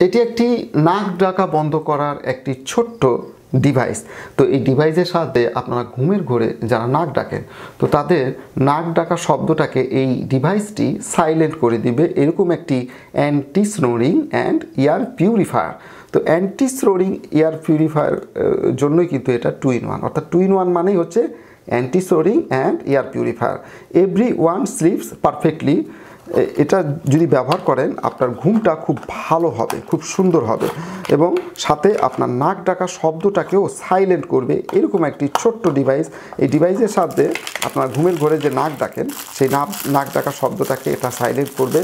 এটি একটি নাক ডাকা বন্ধ করার একটি ছোট্ট ডিভাইস। তো এই ডিভাইসের সাথে আপনারা ঘুমের ঘোরে যারা নাক ডাকেন, তো তাদের নাক ডাকা শব্দটাকে এই ডিভাইসটি সাইলেন্ট করে দিবে এরকম একটি anti snoring and air purifier. তো অ্যান্টি স্নোরিং এয়ার পিউরিফায়ার জন্যই কিন্তু এটা 2 in 1, অর্থাৎ 2 in 1 মানেই হচ্ছে anti snoring and air purifier. Everyone sleeps perfectly. এটা যদি ব্যবহার করেন আপনার ঘুমটা খুব ভালো হবে, খুব সুন্দর হবে এবং সাথে আপনার নাক ডাকা শব্দটাকেও সাইলেন্ট করবে এরকম একটি ছোট্ট ডিভাইস। এই ডিভাইসের সাথে আপনার ঘুমের ঘরে যে নাক ডাকেন সেই নাক ডাকা শব্দটাকে এটা সাইলেন্ট করবে।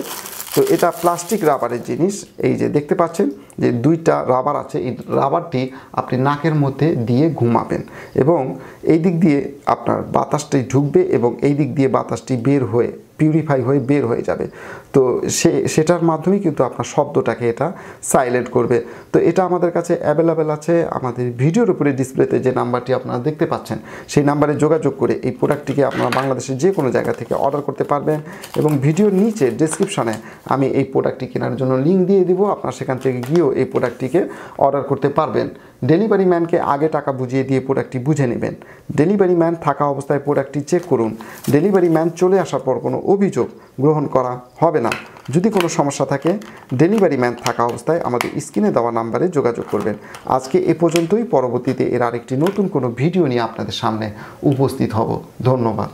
তো এটা প্লাস্টিক রাবারের জিনিস। এই যে দেখতে পাচ্ছেন যে 2টা রাবার আছে, এই রাবারটি আপনি নাকের মধ্যে দিয়ে ঘুমাবেন এবং এই দিক দিয়ে আপনার বাতাসটি ঢুকবে এবং এই দিক দিয়ে বাতাসটি বের হয়ে পিউরিফাই হয়ে বের হয়ে যাবে। তো সেটার মাধ্যমেই কিন্তু আপনার শব্দটাকে এটা সাইলেন্ট করবে। তো এটা আমাদের কাছে অ্যাভেলেবেল আছে। আমাদের ভিডিওর উপরে ডিসপ্লেতে যে নাম্বারটি আপনারা দেখতে পাচ্ছেন সেই নাম্বারে যোগাযোগ করে এই প্রোডাক্টটিকে আপনারা বাংলাদেশের যে কোনো জায়গা থেকে অর্ডার করতে পারবেন এবং ভিডিওর নিচে ডেসক্রিপশনে আমি এই প্রোডাক্টটি কেনার জন্য লিঙ্ক দিয়ে দিব। আপনারা সেখান থেকে গিয়েও এই প্রোডাক্টটিকে অর্ডার করতে পারবেন। ডেলিভারি ম্যানকে আগে টাকা বুঝিয়ে দিয়ে প্রোডাক্টটি বুঝে নেবেন। ডেলিভারি ম্যান থাকা অবস্থায় প্রোডাক্টটি চেক করুন। ডেলিভারি ম্যান চলে আসার পর কোনো অভিযোগ গ্রহণ করা হবে না। যদি কোনো সমস্যা থাকে ডেলিভারি ম্যান থাকা অবস্থায় আমাদের স্ক্রিনে দেওয়া নাম্বারে যোগাযোগ করবেন। আজকে এ পর্যন্তই। পরবর্তীতে এর আরেকটি নতুন কোনো ভিডিও নিয়ে আপনাদের সামনে উপস্থিত হব। ধন্যবাদ।